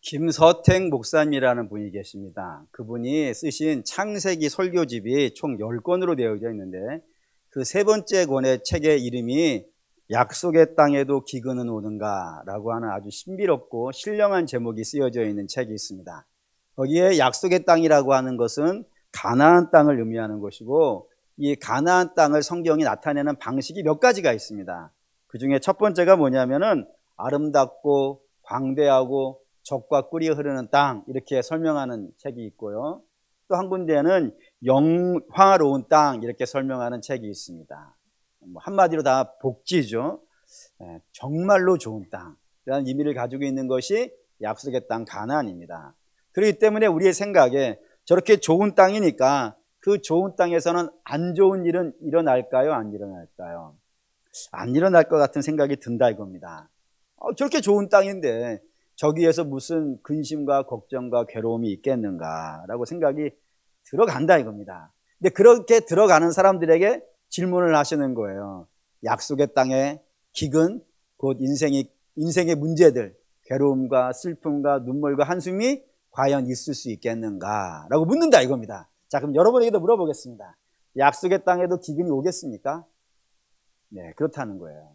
김서택 목사님이라는 분이 계십니다. 그분이 쓰신 창세기 설교집이 총 10권으로 되어져 있는데 그 세 번째 권의 책의 이름이 약속의 땅에도 기근은 오는가 라고 하는 아주 신비롭고 신령한 제목이 쓰여져 있는 책이 있습니다. 거기에 약속의 땅이라고 하는 것은 가나안 땅을 의미하는 것이고, 이 가나안 땅을 성경이 나타내는 방식이 몇 가지가 있습니다. 그 중에 첫 번째가 뭐냐면은 아름답고 광대하고 젖과 꿀이 흐르는 땅, 이렇게 설명하는 책이 있고요. 또 한 군데는 영화로운 땅, 이렇게 설명하는 책이 있습니다. 한마디로 다 복지죠. 정말로 좋은 땅이라는 의미를 가지고 있는 것이 약속의 땅 가나안입니다. 그렇기 때문에 우리의 생각에 저렇게 좋은 땅이니까 그 좋은 땅에서는 안 좋은 일은 일어날까요? 안 일어날까요? 안 일어날 것 같은 생각이 든다 이겁니다. 저렇게 좋은 땅인데 저기에서 무슨 근심과 걱정과 괴로움이 있겠는가라고 생각이 들어간다 이겁니다. 근데 그렇게 들어가는 사람들에게 질문을 하시는 거예요. 약속의 땅에 기근, 곧 인생의 문제들, 괴로움과 슬픔과 눈물과 한숨이 과연 있을 수 있겠는가라고 묻는다 이겁니다. 자, 그럼 여러분에게도 물어보겠습니다. 약속의 땅에도 기근이 오겠습니까? 네, 그렇다는 거예요.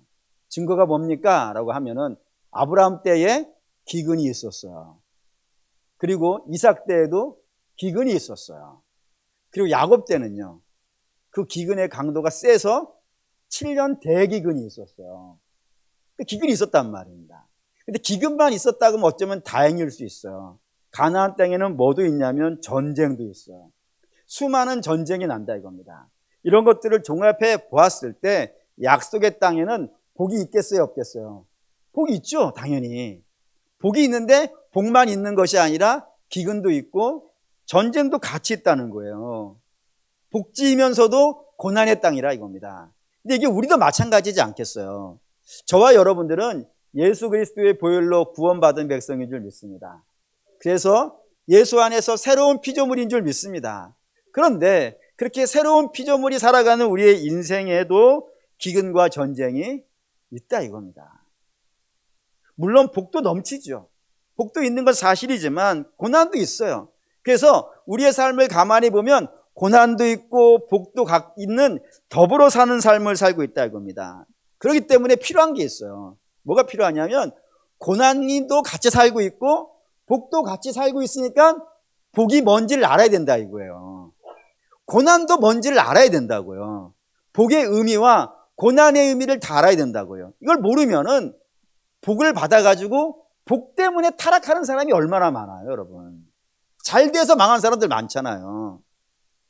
증거가 뭡니까? 라고 하면은 아브라함 때에 기근이 있었어요. 그리고 이삭 때에도 기근이 있었어요. 그리고 야곱 때는요, 그 기근의 강도가 세서 7년 대기근이 있었어요. 기근이 있었단 말입니다. 근데 기근만 있었다 그러면 어쩌면 다행일 수 있어요. 가나안 땅에는 뭐도 있냐면 전쟁도 있어요. 수많은 전쟁이 난다 이겁니다. 이런 것들을 종합해 보았을 때 약속의 땅에는 복이 있겠어요, 없겠어요? 복이 있죠, 당연히. 복이 있는데 복만 있는 것이 아니라 기근도 있고 전쟁도 같이 있다는 거예요. 복지이면서도 고난의 땅이라 이겁니다. 근데 이게 우리도 마찬가지지 않겠어요? 저와 여러분들은 예수 그리스도의 보혈로 구원받은 백성인 줄 믿습니다. 그래서 예수 안에서 새로운 피조물인 줄 믿습니다. 그런데 그렇게 새로운 피조물이 살아가는 우리의 인생에도 기근과 전쟁이 있다 이겁니다. 물론 복도 넘치죠. 복도 있는 건 사실이지만 고난도 있어요. 그래서 우리의 삶을 가만히 보면 고난도 있고 복도 있는 더불어 사는 삶을 살고 있다 이겁니다. 그렇기 때문에 필요한 게 있어요. 뭐가 필요하냐면 고난도 같이 살고 있고 복도 같이 살고 있으니까 복이 뭔지를 알아야 된다 이거예요. 고난도 뭔지를 알아야 된다고요. 복의 의미와 고난의 의미를 다 알아야 된다고요. 이걸 모르면은 복을 받아가지고 복 때문에 타락하는 사람이 얼마나 많아요, 여러분. 잘 돼서 망한 사람들 많잖아요.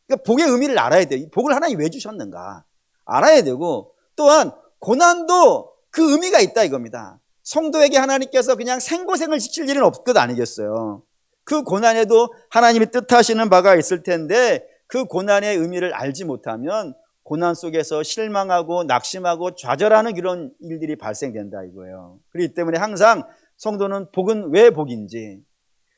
그러니까 복의 의미를 알아야 돼요. 복을 하나님 왜 주셨는가 알아야 되고, 또한 고난도 그 의미가 있다 이겁니다. 성도에게 하나님께서 그냥 생고생을 시킬 일은 없을 것 아니겠어요. 그 고난에도 하나님이 뜻하시는 바가 있을 텐데 그 고난의 의미를 알지 못하면 고난 속에서 실망하고 낙심하고 좌절하는 그런 일들이 발생된다 이거예요. 그렇기 때문에 항상 성도는 복은 왜 복인지,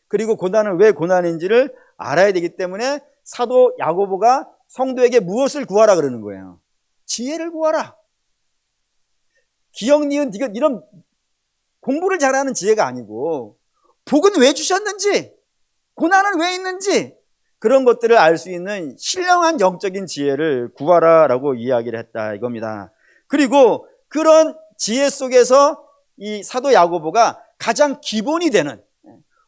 그리고 고난은 왜 고난인지를 알아야 되기 때문에 사도 야고보가 성도에게 무엇을 구하라 그러는 거예요? 지혜를 구하라. 기억, 니은, 디귿 이런 공부를 잘하는 지혜가 아니고 복은 왜 주셨는지, 고난은 왜 있는지 그런 것들을 알 수 있는 신령한 영적인 지혜를 구하라라고 이야기를 했다 이겁니다. 그리고 그런 지혜 속에서 이 사도 야고보가 가장 기본이 되는,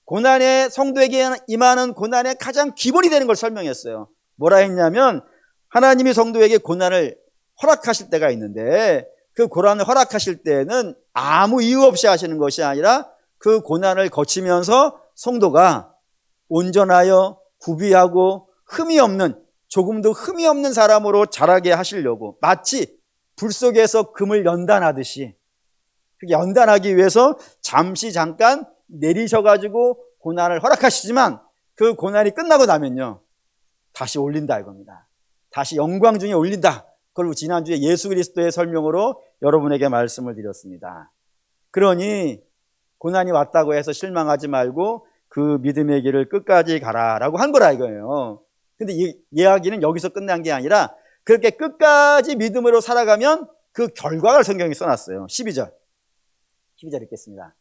고난의 성도에게 임하는 고난의 가장 기본이 되는 걸 설명했어요. 뭐라 했냐면 하나님이 성도에게 고난을 허락하실 때가 있는데 그 고난을 허락하실 때는 아무 이유 없이 하시는 것이 아니라 그 고난을 거치면서 성도가 온전하여 구비하고 흠이 없는, 조금도 흠이 없는 사람으로 자라게 하시려고, 마치 불 속에서 금을 연단하듯이 연단하기 위해서 잠깐 내리셔가지고 고난을 허락하시지만 그 고난이 끝나고 나면요 다시 올린다 이겁니다. 다시 영광 중에 올린다. 그리고 지난주에 예수 그리스도의 설명으로 여러분에게 말씀을 드렸습니다. 그러니 고난이 왔다고 해서 실망하지 말고 그 믿음의 길을 끝까지 가라라고 한 거라 이거예요. 근데 이 이야기는 여기서 끝난 게 아니라 그렇게 끝까지 믿음으로 살아가면 그 결과를 성경이 써놨어요. 12절 읽겠습니다.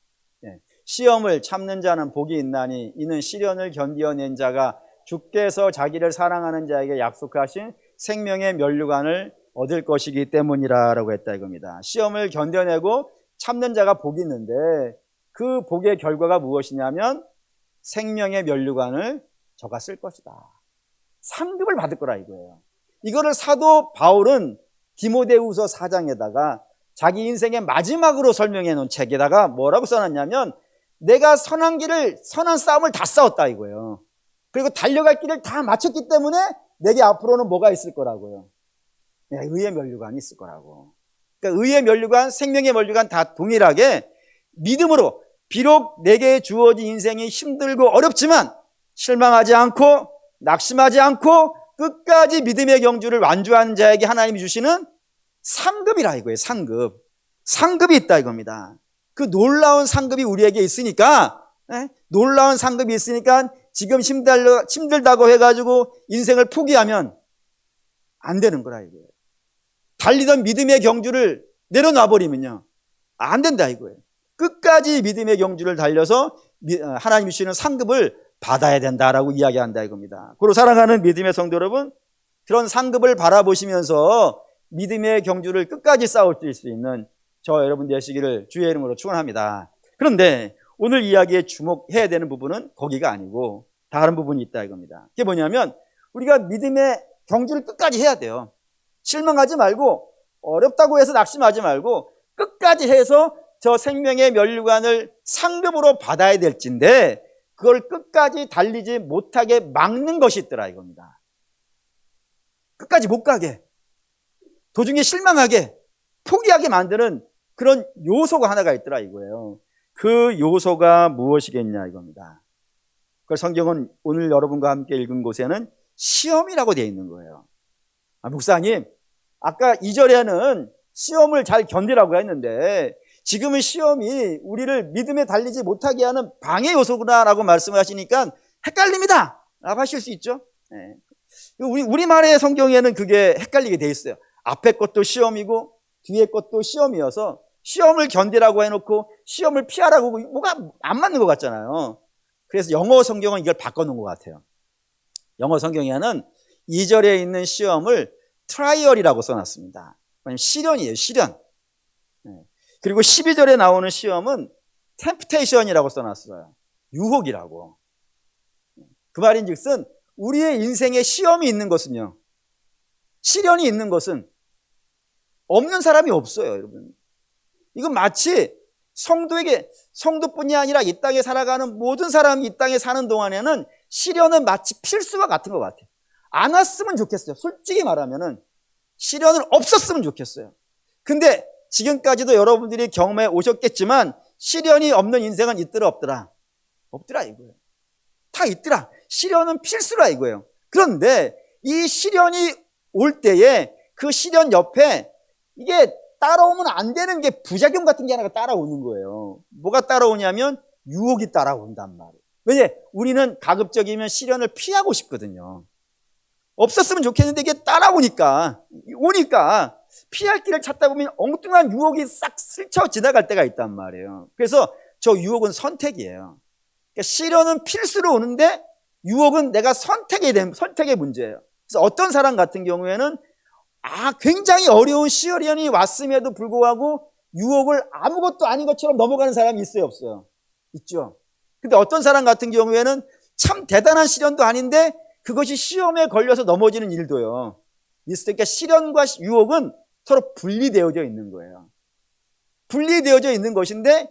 시험을 참는 자는 복이 있나니 이는 시련을 견디어낸 자가 주께서 자기를 사랑하는 자에게 약속하신 생명의 면류관을 얻을 것이기 때문이라 라고 했다 이겁니다. 시험을 견뎌내고 참는 자가 복이 있는데 그 복의 결과가 무엇이냐면 생명의 면류관을 저가 쓸 것이다. 상급을 받을 거라 이거예요. 이거를 사도 바울은 디모데후서 4장에다가 자기 인생의 마지막으로 설명해 놓은 책에다가 뭐라고 써놨냐면 내가 선한 싸움을 다 싸웠다 이거예요. 그리고 달려갈 길을 다 마쳤기 때문에 내게 앞으로는 뭐가 있을 거라고요? 의의 면류관이 있을 거라고. 그러니까 의의 면류관, 생명의 면류관 다 동일하게 믿음으로 비록 내게 주어진 인생이 힘들고 어렵지만 실망하지 않고 낙심하지 않고 끝까지 믿음의 경주를 완주하는 자에게 하나님이 주시는 상급이라 이거예요. 상급이 있다 이겁니다. 그 놀라운 상급이 우리에게 있으니까 놀라운 상급이 있으니까 지금 힘들다고 해가지고 인생을 포기하면 안 되는 거라 이거예요. 달리던 믿음의 경주를 내려놔버리면요 안 된다 이거예요. 끝까지 믿음의 경주를 달려서 하나님이 주시는 상급을 받아야 된다라고 이야기한다 이겁니다. 그리고 사랑하는 믿음의 성도 여러분, 그런 상급을 바라보시면서 믿음의 경주를 끝까지 싸울 수 있는 저 여러분 되시기를 주의 이름으로 축원합니다. 그런데 오늘 이야기에 주목해야 되는 부분은 거기가 아니고 다른 부분이 있다 이겁니다. 그게 뭐냐면 우리가 믿음의 경주를 끝까지 해야 돼요. 실망하지 말고 어렵다고 해서 낙심하지 말고 끝까지 해서 저 생명의 면류관을 상급으로 받아야 될진데 그걸 끝까지 달리지 못하게 막는 것이 있더라 이겁니다. 끝까지 못 가게, 도중에 실망하게, 포기하게 만드는 그런 요소가 하나가 있더라 이거예요. 그 요소가 무엇이겠냐 이겁니다. 그걸 성경은 오늘 여러분과 함께 읽은 곳에는 시험이라고 되어 있는 거예요. 목사님, 아까 2절에는 시험을 잘 견디라고 했는데 지금은 시험이 우리를 믿음에 달리지 못하게 하는 방해 요소구나라고 말씀을 하시니까 헷갈립니다 라고 하실 수 있죠. 네. 우리말의 성경에는 그게 헷갈리게 돼 있어요. 앞에 것도 시험이고 뒤에 것도 시험이어서 시험을 견디라고 해놓고 시험을 피하라고 뭐가 안 맞는 것 같잖아요. 그래서 영어 성경은 이걸 바꿔놓은 것 같아요. 영어 성경에는 2절에 있는 시험을 트라이얼이라고 써놨습니다. 시련이에요, 시련. 그리고 12절에 나오는 시험은 템프테이션이라고 써놨어요. 유혹이라고. 그 말인즉슨 우리의 인생에 시험이 있는 것은요, 시련이 있는 것은 없는 사람이 없어요, 여러분. 이건 마치 성도뿐이 아니라 이 땅에 살아가는 모든 사람이 이 땅에 사는 동안에는 시련은 마치 필수와 같은 것 같아요. 안 왔으면 좋겠어요. 솔직히 말하면은 시련은 없었으면 좋겠어요. 근데 지금까지도 여러분들이 경험해 오셨겠지만 시련이 없는 인생은 있더라 없더라? 없더라 이거예요. 다 있더라. 시련은 필수라 이거예요. 그런데 이 시련이 올 때에 그 시련 옆에 이게 따라오면 안 되는 게 부작용 같은 게 하나가 따라오는 거예요. 뭐가 따라오냐면 유혹이 따라온단 말이에요. 왜냐? 우리는 가급적이면 시련을 피하고 싶거든요. 없었으면 좋겠는데 이게 따라오니까 오니까 피할 길을 찾다 보면 엉뚱한 유혹이 싹 스쳐 지나갈 때가 있단 말이에요. 그래서 저 유혹은 선택이에요. 그러니까 시련은 필수로 오는데 유혹은 내가 선택의 문제예요. 그래서 어떤 사람 같은 경우에는 굉장히 어려운 시련이 왔음에도 불구하고 유혹을 아무것도 아닌 것처럼 넘어가는 사람이 있어요, 없어요? 있죠. 근데 어떤 사람 같은 경우에는 참 대단한 시련도 아닌데 그것이 시험에 걸려서 넘어지는 일도요. 있으니까 시련과 유혹은 서로 분리되어져 있는 거예요. 분리되어져 있는 것인데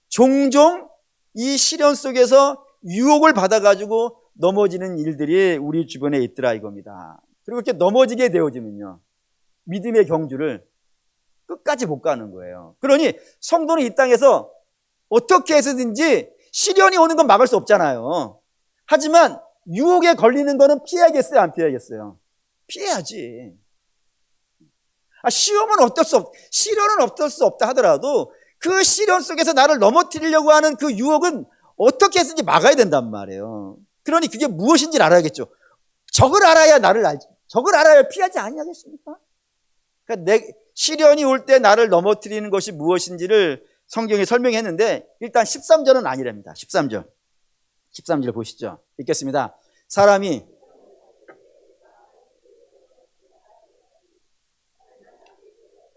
종종 이 시련 속에서 유혹을 받아가지고 넘어지는 일들이 우리 주변에 있더라 이겁니다. 그리고 이렇게 넘어지게 되어지면요, 믿음의 경주를 끝까지 못 가는 거예요. 그러니 성도는 이 땅에서 어떻게 해서든지 시련이 오는 건 막을 수 없잖아요. 하지만 유혹에 걸리는 거는 피해야겠어요, 안 피해야겠어요? 피해야지. 시련은 어쩔 수 없다 하더라도 그 시련 속에서 나를 넘어뜨리려고 하는 그 유혹은 어떻게 해서든지 막아야 된단 말이에요. 그러니 그게 무엇인지를 알아야겠죠. 적을 알아야 나를 알지. 적을 알아야 피하지 아니하겠습니까? 그러니까 시련이 올 때 나를 넘어뜨리는 것이 무엇인지를 성경이 설명했는데 일단 13절은 아니랍니다. 13절 보시죠. 읽겠습니다. 사람이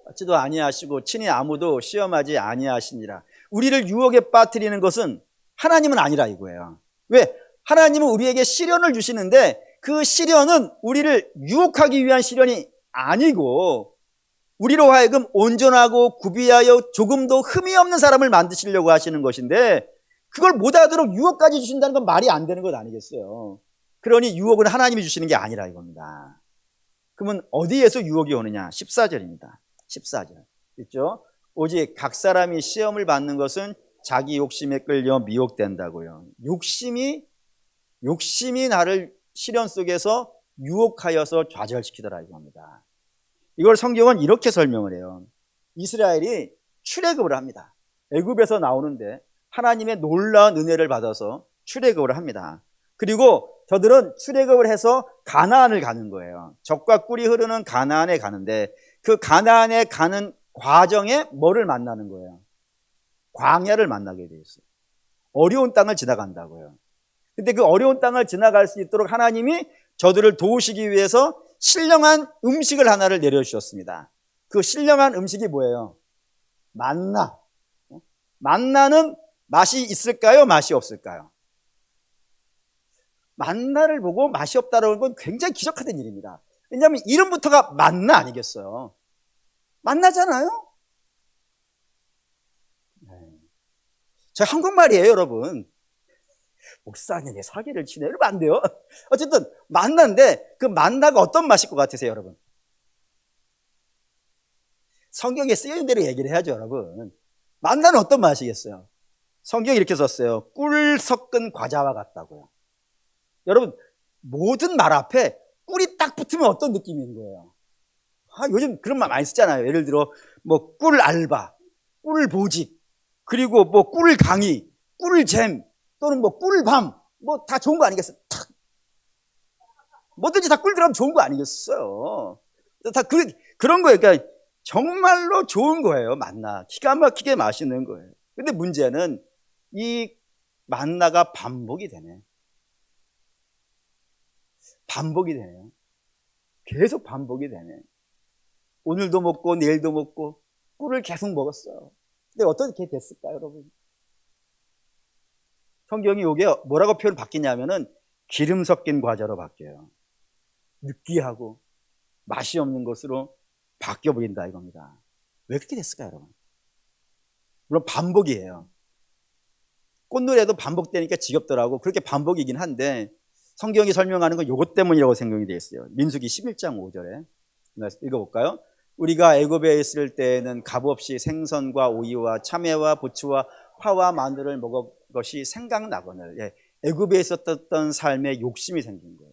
하지도 아니하시고 친히 아무도 시험하지 아니하시니라. 우리를 유혹에 빠뜨리는 것은 하나님은 아니라 이거예요. 왜? 하나님은 우리에게 시련을 주시는데 그 시련은 우리를 유혹하기 위한 시련이 아니고 우리로 하여금 온전하고 구비하여 조금도 흠이 없는 사람을 만드시려고 하시는 것인데 그걸 못하도록 유혹까지 주신다는 건 말이 안 되는 것 아니겠어요? 그러니 유혹은 하나님이 주시는 게 아니라 이겁니다. 그러면 어디에서 유혹이 오느냐? 14절입니다. 14절. 있죠? 오직 각 사람이 시험을 받는 것은 자기 욕심에 끌려 미혹된다고요. 욕심이 나를 시련 속에서 유혹하여서 좌절시키더라 이겁니다. 이걸 성경은 이렇게 설명을 해요. 이스라엘이 출애굽을 합니다. 애굽에서 나오는데 하나님의 놀라운 은혜를 받아서 출애굽을 합니다. 그리고 저들은 출애굽을 해서 가나안을 가는 거예요. 젖과 꿀이 흐르는 가나안에 가는데 그 가나안에 가는 과정에 뭐를 만나는 거예요? 광야를 만나게 돼 있어요. 어려운 땅을 지나간다고요. 근데 그 어려운 땅을 지나갈 수 있도록 하나님이 저들을 도우시기 위해서 신령한 음식을 하나를 내려주셨습니다. 그 신령한 음식이 뭐예요? 만나. 만나는 맛이 있을까요? 맛이 없을까요? 만나를 보고 맛이 없다는 건 굉장히 기적화된 일입니다. 왜냐하면 이름부터가 만나 아니겠어요? 만나잖아요? 저 한국말이에요, 여러분. 목사님, 내 사기를 치네. 이러면 안 돼요. 어쨌든 만나인데 그 만나가 어떤 맛일 것 같으세요, 여러분? 성경에 쓰여있는 대로 얘기를 해야죠, 여러분. 만나는 어떤 맛이겠어요? 성경이 이렇게 썼어요. 꿀 섞은 과자와 같다고요. 여러분, 모든 말 앞에 꿀이 딱 붙으면 어떤 느낌인 거예요? 요즘 그런 말 많이 쓰잖아요. 예를 들어 뭐 꿀 알바, 꿀 보직, 그리고 뭐 꿀 강의, 꿀잼, 또는 뭐 꿀밤, 뭐 다 좋은 거 아니겠어요? 탁. 뭐든지 다 꿀 들어가면 좋은 거 아니겠어요? 다 그런 거예요. 그러니까 정말로 좋은 거예요. 만나. 기가 막히게 맛있는 거예요. 근데 문제는 이 만나가 반복이 되네. 반복이 되네요. 계속 반복이 되네. 오늘도 먹고 내일도 먹고 꿀을 계속 먹었어요. 근데 어떻게 됐을까요, 여러분? 성경이 이게 뭐라고 표현 바뀌냐면은 기름 섞인 과자로 바뀌어요. 느끼하고 맛이 없는 것으로 바뀌어버린다 이겁니다. 왜 그렇게 됐을까요, 여러분? 물론 반복이에요. 꽃노래도 반복되니까 지겹더라고. 그렇게 반복이긴 한데 성경이 설명하는 건 이것 때문이라고 생각이 되어 있어요. 민수기 11장 5절에 읽어볼까요? 우리가 애굽에 있을 때에는 값없이 생선과 오이와 참외와 부추와 파와 마늘을 먹은 것이 생각나거늘. 애굽에 있었던 삶에 욕심이 생긴 거예요.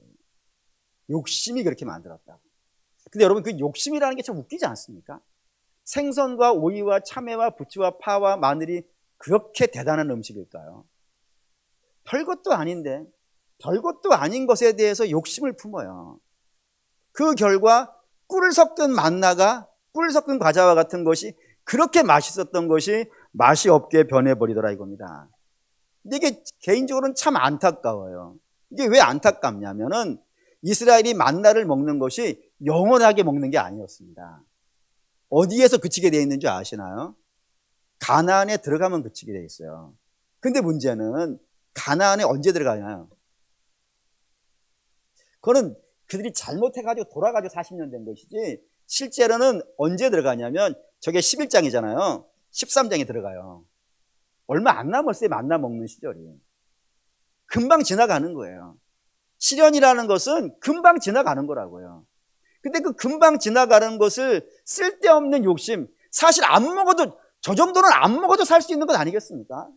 욕심이 그렇게 만들었다고. 근데 여러분 그 욕심이라는 게 참 웃기지 않습니까? 생선과 오이와 참외와 부추와 파와 마늘이 그렇게 대단한 음식일까요? 별것도 아닌데 별것도 아닌 것에 대해서 욕심을 품어요. 그 결과 꿀 섞은 만나가 꿀 섞은 과자와 같은 것이 그렇게 맛있었던 것이 맛이 없게 변해버리더라 이겁니다. 근데 이게 개인적으로는 참 안타까워요. 이게 왜 안타깝냐면은 이스라엘이 만나를 먹는 것이 영원하게 먹는 게 아니었습니다. 어디에서 그치게 되어 있는 줄 아시나요? 가나안에 들어가면 그치게 되어 있어요. 근데 문제는 가나안에 언제 들어가냐요? 그거는 그들이 잘못해가지고 돌아가지고 40년 된 것이지 실제로는 언제 들어가냐면 저게 11장이잖아요. 13장에 들어가요. 얼마 안 남았어요. 만나 먹는 시절이. 금방 지나가는 거예요. 시련이라는 것은 금방 지나가는 거라고요. 근데 그 금방 지나가는 것을 쓸데없는 욕심, 사실 안 먹어도 저 정도는 안 먹어도 살 수 있는 것 아니겠습니까?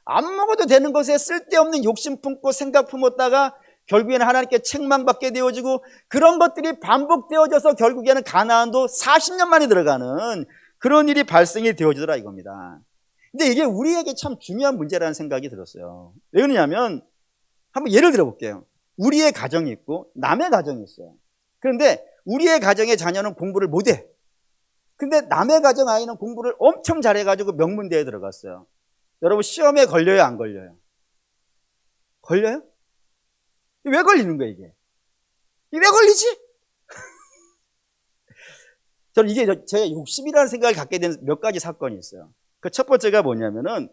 안 먹어도 되는 것에 쓸데없는 욕심 품고 생각 품었다가 결국에는 하나님께 책망받게 되어지고 그런 것들이 반복되어져서 결국에는 가나안도 40년 만에 들어가는 그런 일이 발생이 되어지더라 이겁니다. 근데 이게 우리에게 참 중요한 문제라는 생각이 들었어요. 왜 그러냐면 한번 예를 들어볼게요. 우리의 가정이 있고 남의 가정이 있어요. 그런데 우리의 가정의 자녀는 공부를 못해. 근데 남의 가정 아이는 공부를 엄청 잘해가지고 명문대에 들어갔어요. 여러분 시험에 걸려요, 안 걸려요? 걸려요? 왜 걸리는 거예요, 이게? 왜 걸리지? 저는 이게 제가 욕심이라는 생각을 갖게 된 몇 가지 사건이 있어요. 그 첫 번째가 뭐냐면은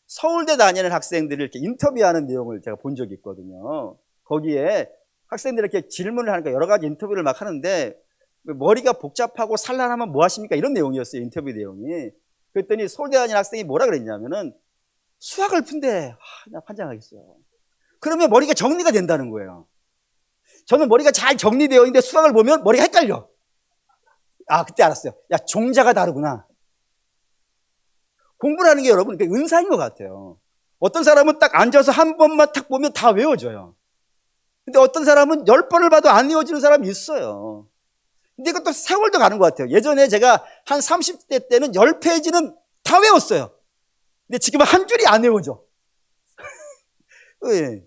서울대 다니는 학생들을 이렇게 인터뷰하는 내용을 제가 본 적이 있거든요. 거기에 학생들이 이렇게 질문을 하니까 여러 가지 인터뷰를 막 하는데 머리가 복잡하고 산란하면 뭐 하십니까? 이런 내용이었어요, 인터뷰 내용이. 그랬더니 서울대 다니는 학생이 뭐라 그랬냐면은 수학을 푼대. 나 환장하겠어요. 그러면 머리가 정리가 된다는 거예요. 저는 머리가 잘 정리되어 있는데 수학을 보면 머리가 헷갈려. 아, 그때 알았어요. 야, 종자가 다르구나. 공부라는 게 여러분 은사인 것 같아요. 어떤 사람은 딱 앉아서 한 번만 딱 보면 다 외워져요. 근데 어떤 사람은 10번을 봐도 안 외워지는 사람이 있어요. 근데 이것도 세월도 가는 것 같아요. 예전에 제가 한 30대 때는 10페이지는 다 외웠어요. 근데 지금은 한 줄이 안 외워져. 네.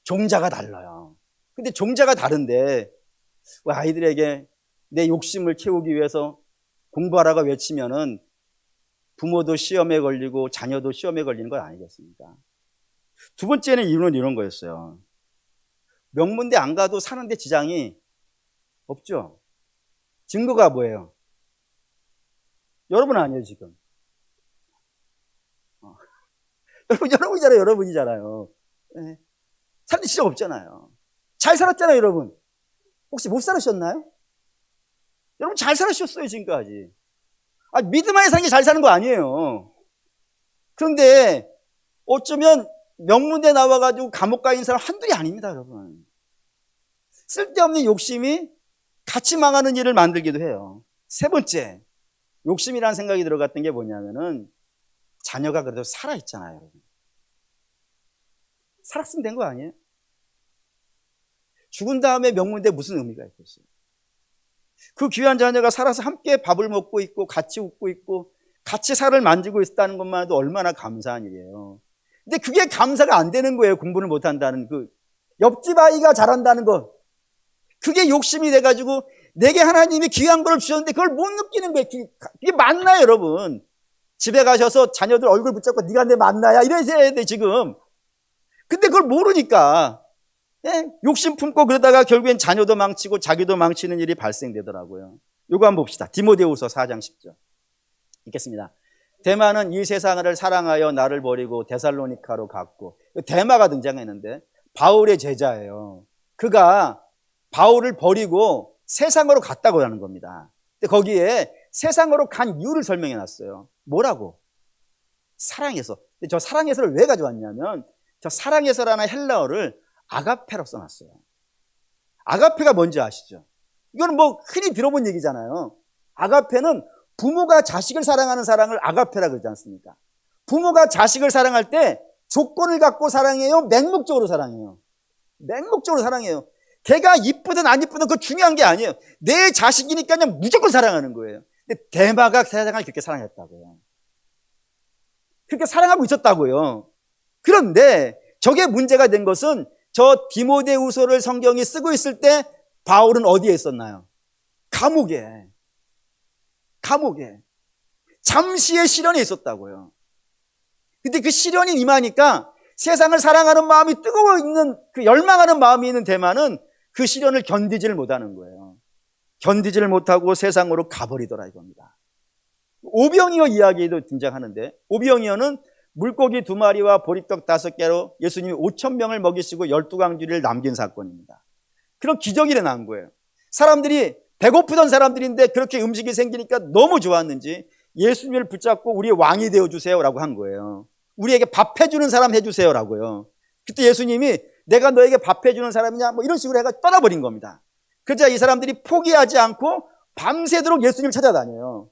종자가 달라요. 근데 종자가 다른데 아이들에게 내 욕심을 채우기 위해서 공부하라고 외치면은 부모도 시험에 걸리고 자녀도 시험에 걸리는 건 아니겠습니까? 두 번째는 이유는 이런 거였어요. 명문대 안 가도 사는데 지장이 없죠. 증거가 뭐예요? 여러분 아니에요, 지금. 여러분이잖아요, 여러분이잖아요. 네. 사는 지장 없잖아요. 잘 살았잖아요, 여러분. 혹시 못 살으셨나요? 여러분 잘 살으셨어요, 지금까지. 믿음 안에 사는 게 잘 사는 거 아니에요. 그런데 어쩌면 명문대 나와가지고 감옥 가 있는 사람 한둘이 아닙니다, 여러분. 쓸데없는 욕심이 같이 망하는 일을 만들기도 해요. 세 번째, 욕심이라는 생각이 들어갔던 게 뭐냐면은 자녀가 그래도 살아있잖아요, 여러분. 살았으면 된 거 아니에요? 죽은 다음에 명문대 무슨 의미가 있겠어요? 그 귀한 자녀가 살아서 함께 밥을 먹고 있고 같이 웃고 있고 같이 살을 만지고 있다는 것만 해도 얼마나 감사한 일이에요. 근데 그게 감사가 안 되는 거예요. 공부를 못한다는 그 옆집 아이가 잘한다는 것. 그게 욕심이 돼가지고 내게 하나님이 귀한 걸 주셨는데 그걸 못 느끼는 거예요. 그게 맞나요, 여러분? 집에 가셔서 자녀들 얼굴 붙잡고 네가 내 맞나야 이래야 돼 지금. 근데 그걸 모르니까 욕심 품고 그러다가 결국엔 자녀도 망치고 자기도 망치는 일이 발생되더라고요. 요거 한번 봅시다. 디모데후서 4장 10절 읽겠습니다. 데마는 이 세상을 사랑하여 나를 버리고 데살로니카로 갔고, 데마가 등장했는데 바울의 제자예요. 그가 바울을 버리고 세상으로 갔다고 하는 겁니다. 근데 거기에 세상으로 간 이유를 설명해 놨어요. 뭐라고? 사랑해서. 근데 저 사랑해서를 왜 가져왔냐면 저 사랑해서라는 헬라어를 아가페로 써놨어요. 아가페가 뭔지 아시죠? 이거는 뭐 흔히 들어본 얘기잖아요. 아가페는 부모가 자식을 사랑하는 사랑을 아가페라 그러지 않습니까? 부모가 자식을 사랑할 때 조건을 갖고 사랑해요? 맹목적으로 사랑해요? 맹목적으로 사랑해요. 걔가 이쁘든 안 이쁘든 그거 중요한 게 아니에요. 내 자식이니까 그냥 무조건 사랑하는 거예요. 근데 데마가 세상을 그렇게 사랑했다고요. 그렇게 사랑하고 있었다고요. 그런데 저게 문제가 된 것은 저 디모데후서를 성경이 쓰고 있을 때 바울은 어디에 있었나요? 감옥에. 잠시의 시련에 있었다고요. 근데 그 시련이 임하니까 세상을 사랑하는 마음이 뜨거워 있는 그 열망하는 마음이 있는 데마는 그 시련을 견디지를 못하는 거예요. 견디지를 못하고 세상으로 가버리더라 이겁니다. 오병이어 이야기도 등장하는데 오병이어는 물고기 2마리와 보리떡 5개로 예수님이 5,000명을 먹이시고 12광주리를 남긴 사건입니다. 그런 기적이 일어난 거예요. 사람들이 배고프던 사람들인데 그렇게 음식이 생기니까 너무 좋았는지 예수님을 붙잡고 우리의 왕이 되어주세요라고 한 거예요. 우리에게 밥 해주는 사람 해주세요라고요. 그때 예수님이 내가 너에게 밥 해주는 사람이냐 뭐 이런 식으로 해가 떠나버린 겁니다. 그러자 이 사람들이 포기하지 않고 밤새도록 예수님을 찾아다녀요.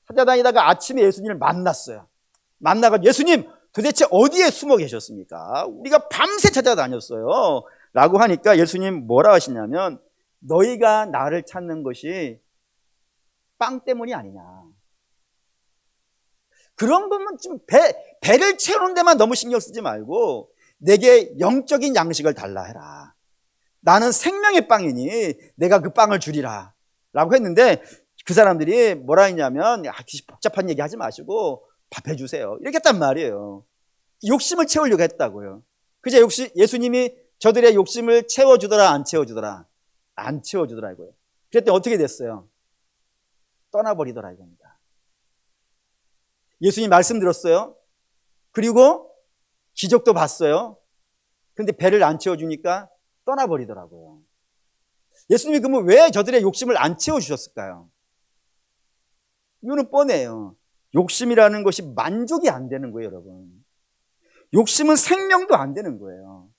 찾아다니다가 아침에 예수님을 만났어요. 만나가 예수님 도대체 어디에 숨어 계셨습니까? 우리가 밤새 찾아다녔어요 라고 하니까 예수님 뭐라 하시냐면 너희가 나를 찾는 것이 빵 때문이 아니냐. 그런 부분 좀 배를 채우는 데만 너무 신경 쓰지 말고 내게 영적인 양식을 달라 해라. 나는 생명의 빵이니 내가 그 빵을 주리라 라고 했는데 그 사람들이 뭐라 했냐면, 복잡한 얘기 하지 마시고 밥 해주세요, 이렇게 했단 말이에요. 욕심을 채우려고 했다고요. 그제 예수님이 저들의 욕심을 채워주더라, 안 채워주더라? 안 채워주더라 이거예요. 그랬더니 어떻게 됐어요? 떠나버리더라 이겁니다. 예수님 말씀 들었어요. 그리고 기적도 봤어요. 그런데 배를 안 채워주니까 떠나버리더라고요. 예수님이 그러면 왜 저들의 욕심을 안 채워주셨을까요? 이유는 뻔해요. 욕심이라는 것이 만족이 안 되는 거예요, 여러분. 욕심은 생명도 안 되는 거예요.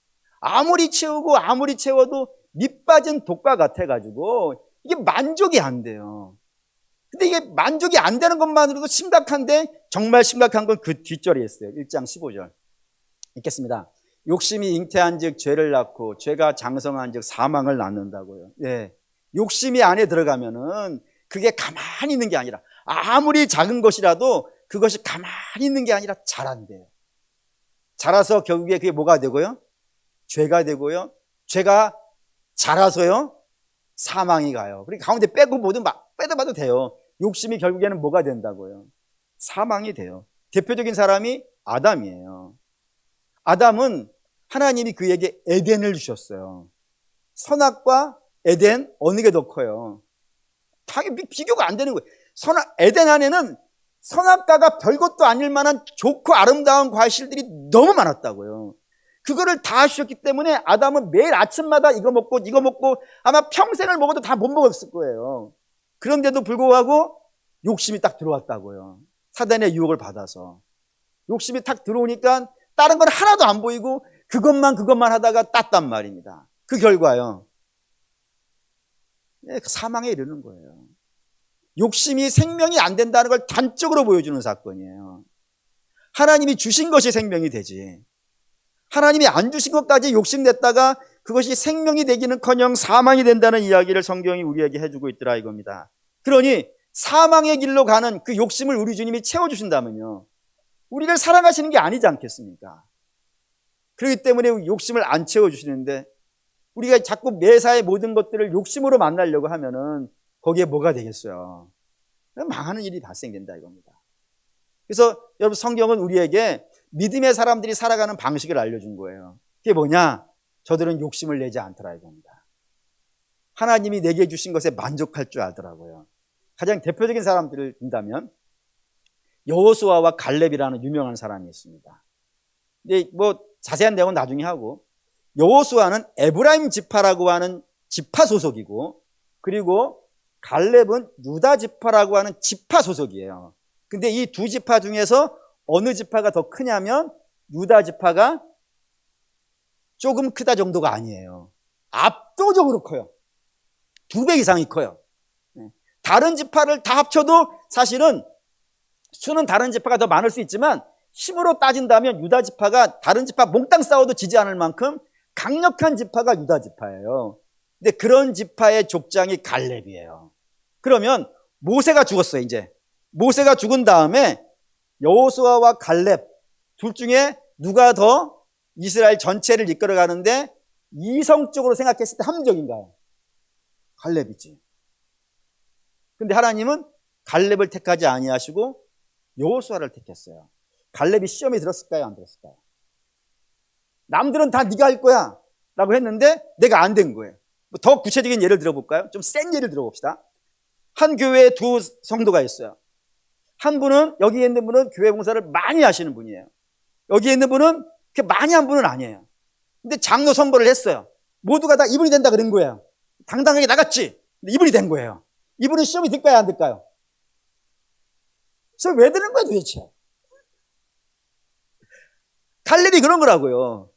아무리 채우고 아무리 채워도 밑빠진 독과 같아가지고 이게 만족이 안 돼요. 근데 이게 만족이 안 되는 것만으로도 심각한데, 정말 심각한 건 그 뒷절에 있어요. 1장 15절 읽겠습니다. 욕심이 잉태한 즉 죄를 낳고 죄가 장성한 즉 사망을 낳는다고요. 예. 욕심이 안에 들어가면은 그게 가만히 있는 게 아니라, 아무리 작은 것이라도 그것이 가만히 있는 게 아니라 자란대요. 자라서 결국에 그게 뭐가 되고요? 죄가 되고요. 죄가 자라서요, 사망이 가요. 그러니까 가운데 빼고 뭐든 막 빼도 돼요. 욕심이 결국에는 뭐가 된다고요? 사망이 돼요. 대표적인 사람이 아담이에요. 아담은 하나님이 그에게 에덴을 주셨어요. 선악과 에덴, 어느 게 더 커요? 당연히 비교가 안 되는 거예요. 에덴 안에는 선악과가 별것도 아닐 만한 좋고 아름다운 과실들이 너무 많았다고요. 그거를 다 주셨기 때문에 아담은 매일 아침마다 이거 먹고 이거 먹고 아마 평생을 먹어도 다 못 먹었을 거예요. 그런데도 불구하고 욕심이 딱 들어왔다고요. 사단의 유혹을 받아서. 욕심이 딱 들어오니까 다른 건 하나도 안 보이고 그것만 하다가 땄단 말입니다. 그 결과요, 사망에 이르는 거예요. 욕심이 생명이 안 된다는 걸 단적으로 보여주는 사건이에요. 하나님이 주신 것이 생명이 되지, 하나님이 안 주신 것까지 욕심냈다가 그것이 생명이 되기는커녕 사망이 된다는 이야기를 성경이 우리에게 해주고 있더라 이겁니다. 그러니 사망의 길로 가는 그 욕심을 우리 주님이 채워주신다면요, 우리를 사랑하시는 게 아니지 않겠습니까? 그렇기 때문에 욕심을 안 채워주시는데, 우리가 자꾸 매사의 모든 것들을 욕심으로 만나려고 하면은 거기에 뭐가 되겠어요? 망하는 일이 발생된다 이겁니다. 그래서 여러분, 성경은 우리에게 믿음의 사람들이 살아가는 방식을 알려준 거예요. 그게 뭐냐? 저들은 욕심을 내지 않더라 이겁니다. 하나님이 내게 주신 것에 만족할 줄 알더라고요. 가장 대표적인 사람들을 든다면 여호수아와 갈렙이라는 유명한 사람이 있습니다. 근데 뭐 자세한 내용은 나중에 하고, 여호수아는 에브라임 지파라고 하는 지파 소속이고, 그리고 갈렙은 유다 지파라고 하는 지파 소속이에요. 근데 이 두 지파 중에서 어느 지파가 더 크냐면 유다 지파가 조금 크다 정도가 아니에요. 압도적으로 커요. 2배 이상이 커요. 다른 지파를 다 합쳐도 사실은 수는 다른 지파가 더 많을 수 있지만 힘으로 따진다면 유다 지파가 다른 지파 몽땅 싸워도 지지 않을 만큼 강력한 지파가 유다 지파예요. 근데 그런 지파의 족장이 갈렙이에요. 그러면 모세가 죽었어요. 이제 모세가 죽은 다음에 여호수아와 갈렙 둘 중에 누가 더 이스라엘 전체를 이끌어가는데 이성적으로 생각했을 때 합리적인가요? 갈렙이지. 근데 하나님은 갈렙을 택하지 아니하시고 여호수아를 택했어요. 갈렙이 시험에 들었을까요? 안 들었을까요? 남들은 다 네가 할 거야 라고 했는데 내가 안 된 거예요. 더 구체적인 예를 들어볼까요? 좀 센 예를 들어봅시다. 한 교회에 두 성도가 있어요. 한 분은, 여기에 있는 분은 교회 봉사를 많이 하시는 분이에요. 여기에 있는 분은 그렇게 많이 한 분은 아니에요. 근데 장로 선거를 했어요. 모두가 다 이분이 된다 그런 거예요. 당당하게 나갔지. 근데 이분이 된 거예요. 이분은 시험이 들까요? 안 들까요? 시험 왜 드는 거야 도대체? 갈렙이 그런 거라고요.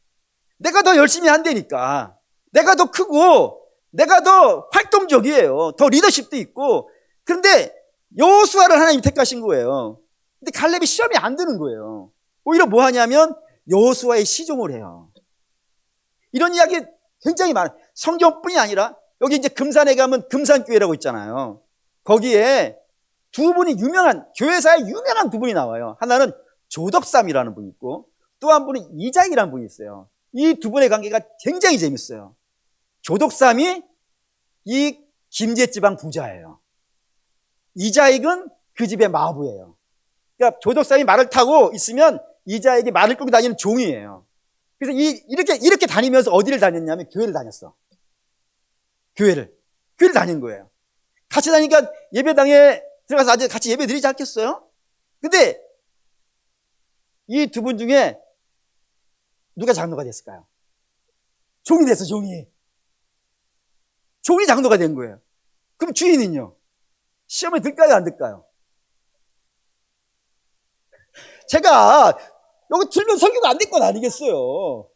내가 더 열심히 한다니까. 내가 더 크고 내가 더 활동적이에요. 더 리더십도 있고. 그런데 여호수아를 하나님이 택하신 거예요. 근데 갈렙이 시험이 안 드는 거예요. 오히려 뭐 하냐면 여호수아의 시종을 해요. 이런 이야기 굉장히 많아요. 성경뿐이 아니라 여기 이제 금산에 가면 금산교회라고 있잖아요. 거기에 두 분이 교회사에 유명한 두 분이 나와요. 하나는 조덕삼이라는 분이 있고 또 한 분은 이장이라는 분이 있어요. 이 두 분의 관계가 굉장히 재밌어요. 조덕삼이 이 김제지방 부자예요. 이자익은 그 집의 마부예요. 그러니까 조덕사님이 말을 타고 있으면 이자익이 말을 끌고 다니는 종이에요. 그래서 이렇게 다니면서 어디를 다녔냐면 교회를 다녔어. 교회를 다닌 거예요. 같이 다니니까 예배당에 들어가서 아주 같이 예배 드리지 않겠어요? 근데 이 두 분 중에 누가 장로가 됐을까요? 종이 됐어, 종이. 종이 장로가 된 거예요. 그럼 주인은요? 시험에 들까요, 안 들까요? 제가 여기 들면 설교가 안 될 건 아니겠어요.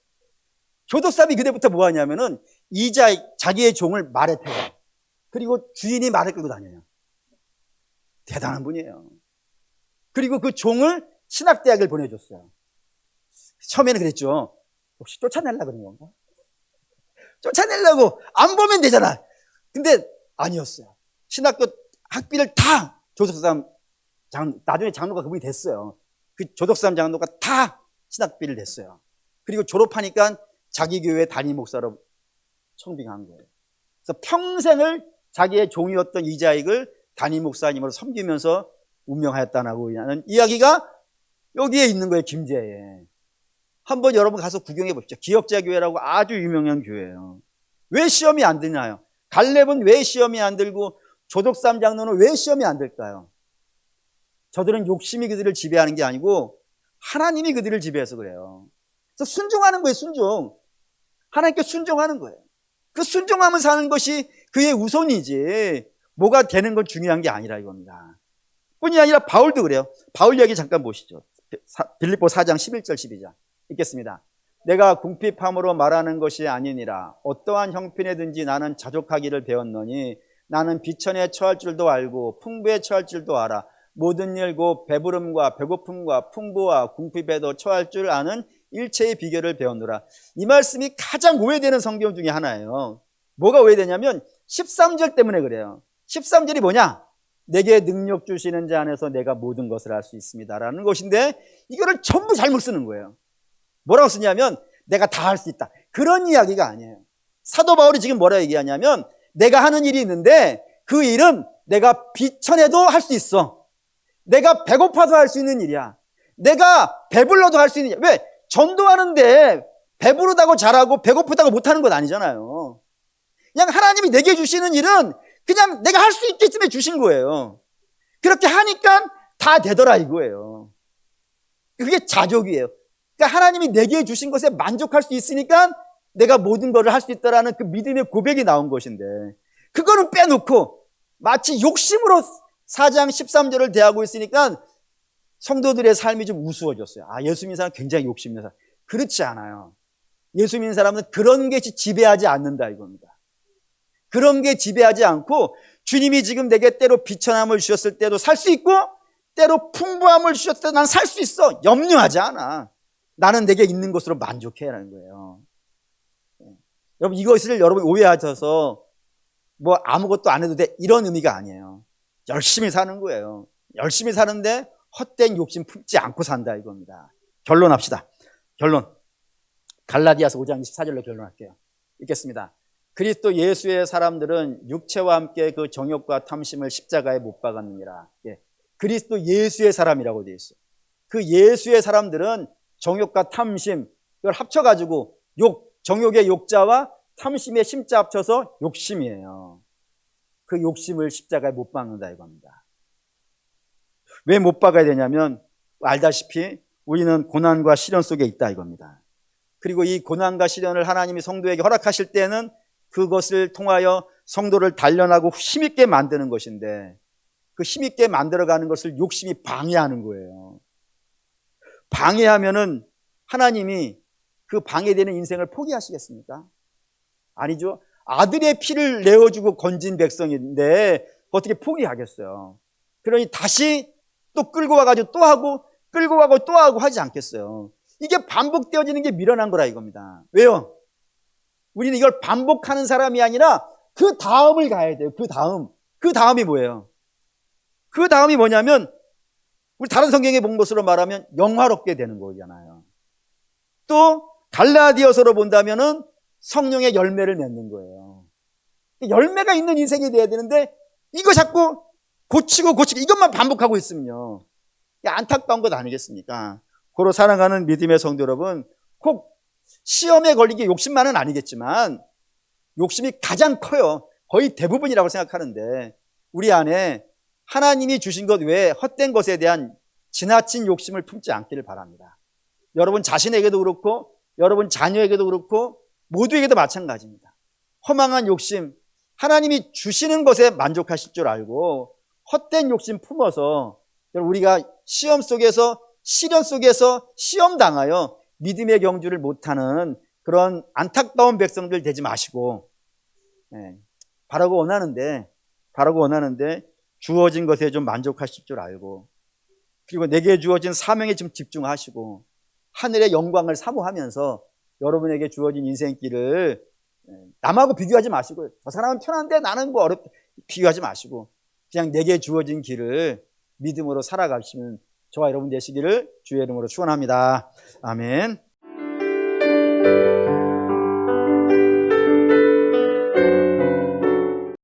교도사람이 그때부터 뭐 하냐면은 자기의 종을 말에 태워요. 그리고 주인이 말을 끌고 다녀요. 대단한 분이에요. 그리고 그 종을 신학대학을 보내줬어요. 처음에는 그랬죠. 혹시 쫓아내려고 그런 건가? 쫓아내려고 안 보면 되잖아. 근데 아니었어요. 신학교 학비를 다 조덕삼 나중에 장로가 그분이 됐어요. 그 조덕삼 장로가 다 신학비를 냈어요. 그리고 졸업하니까 자기 교회 담임 목사로 청빙한 거예요. 그래서 평생을 자기의 종이었던 이자익을 담임 목사님으로 섬기면서 운명하였다고 하는 이야기가 여기에 있는 거예요. 김제에. 한번 여러분 가서 구경해 보십시오. 기억자 교회라고 아주 유명한 교회예요. 왜 시험이 안 드나요? 갈렙은 왜 시험이 안 들고 조덕삼 장로는 왜 시험이 안 들까요? 저들은 욕심이 그들을 지배하는 게 아니고 하나님이 그들을 지배해서 그래요. 그래서 순종하는 거예요. 순종. 하나님께 순종하는 거예요. 그 순종하면 사는 것이 그의 우선이지 뭐가 되는 건 중요한 게 아니라 이겁니다. 뿐이 아니라 바울도 그래요. 바울 이야기 잠깐 보시죠. 빌립보 4장 11절 12절 읽겠습니다. 내가 궁핍함으로 말하는 것이 아니니라. 어떠한 형편에든지 나는 자족하기를 배웠노니 나는 비천에 처할 줄도 알고 풍부에 처할 줄도 알아. 모든 일 곧 배부름과 배고픔과 풍부와 궁핍에도 처할 줄 아는 일체의 비결을 배웠노라. 이 말씀이 가장 오해되는 성경 중에 하나예요. 뭐가 오해되냐면 13절 때문에 그래요. 13절이 뭐냐? 내게 능력 주시는 자 안에서 내가 모든 것을 할 수 있습니다 라는 것인데 이거를 전부 잘못 쓰는 거예요. 뭐라고 쓰냐면 내가 다 할 수 있다. 그런 이야기가 아니에요. 사도 바울이 지금 뭐라 얘기하냐면 내가 하는 일이 있는데 그 일은 내가 비천해도 할 수 있어. 내가 배고파도 할 수 있는 일이야. 내가 배불러도 할 수 있는 일이야. 왜? 전도하는데 배부르다고 잘하고 배고프다고 못하는 건 아니잖아요. 그냥 하나님이 내게 주시는 일은 그냥 내가 할 수 있겠음에 주신 거예요. 그렇게 하니까 다 되더라 이거예요. 그게 자족이에요. 그러니까 하나님이 내게 주신 것에 만족할 수 있으니까 내가 모든 것을 할 수 있다라는 그 믿음의 고백이 나온 것인데 그거는 빼놓고 마치 욕심으로 4장 13절을 대하고 있으니까 성도들의 삶이 좀 우스워졌어요. 아, 예수 믿는 사람 굉장히 욕심 있는 사람. 그렇지 않아요. 예수 믿는 사람은 그런 게 지배하지 않는다 이겁니다. 그런 게 지배하지 않고 주님이 지금 내게 때로 비천함을 주셨을 때도 살 수 있고 때로 풍부함을 주셨을 때도 난 살 수 있어. 염려하지 않아. 나는 내게 있는 것으로 만족해라는 거예요. 여러분 이것을 여러분 오해하셔서 뭐 아무것도 안 해도 돼 이런 의미가 아니에요. 열심히 사는 거예요. 열심히 사는데 헛된 욕심 품지 않고 산다 이겁니다. 결론합시다. 결론. 갈라디아서 5장 24절로 결론할게요. 읽겠습니다. 그리스도 예수의 사람들은 육체와 함께 그 정욕과 탐심을 십자가에 못 박았느니라. 예. 그리스도 예수의 사람이라고 되어 있어요. 그 예수의 사람들은 정욕과 탐심 이걸 합쳐가지고 정욕의 욕자와 탐심의 심자 합쳐서 욕심이에요. 그 욕심을 십자가에 못 박는다 이겁니다. 왜 못 박아야 되냐면 알다시피 우리는 고난과 시련 속에 있다 이겁니다. 그리고 이 고난과 시련을 하나님이 성도에게 허락하실 때는 그것을 통하여 성도를 단련하고 힘있게 만드는 것인데 그 힘있게 만들어가는 것을 욕심이 방해하는 거예요. 방해하면은 하나님이 그 방해되는 인생을 포기하시겠습니까? 아니죠. 아들의 피를 내어주고 건진 백성인데 어떻게 포기하겠어요? 그러니 다시 또 끌고 와가지고 또 하고 끌고 가고 또 하고 하지 않겠어요. 이게 반복되어지는 게 미련한 거라 이겁니다. 왜요? 우리는 이걸 반복하는 사람이 아니라 그 다음을 가야 돼요. 그 다음. 그 다음이 뭐예요? 그 다음이 뭐냐면 우리 다른 성경에 본 것으로 말하면 영화롭게 되는 거잖아요. 또 갈라디아서로 본다면은 성령의 열매를 맺는 거예요. 열매가 있는 인생이 돼야 되는데 이거 자꾸 고치고 이것만 반복하고 있으면요, 안타까운 것 아니겠습니까? 고로 사랑하는 믿음의 성도 여러분, 꼭 시험에 걸리기 욕심만은 아니겠지만 욕심이 가장 커요. 거의 대부분이라고 생각하는데 우리 안에 하나님이 주신 것 외에 헛된 것에 대한 지나친 욕심을 품지 않기를 바랍니다. 여러분 자신에게도 그렇고 여러분 자녀에게도 그렇고 모두에게도 마찬가지입니다. 허망한 욕심, 하나님이 주시는 것에 만족하실 줄 알고 헛된 욕심 품어서 우리가 시험 속에서, 시련 속에서 시험 당하여 믿음의 경주를 못하는 그런 안타까운 백성들 되지 마시고, 바라고 원하는데 주어진 것에 좀 만족하실 줄 알고, 그리고 내게 주어진 사명에 좀 집중하시고 하늘의 영광을 사모하면서 여러분에게 주어진 인생길을 남하고 비교하지 마시고, 저 사람은 편한데 나는 뭐 어렵다 비교하지 마시고 그냥 내게 주어진 길을 믿음으로 살아가시면 저와 여러분 되시기를 주의 이름으로 축원합니다. 아멘.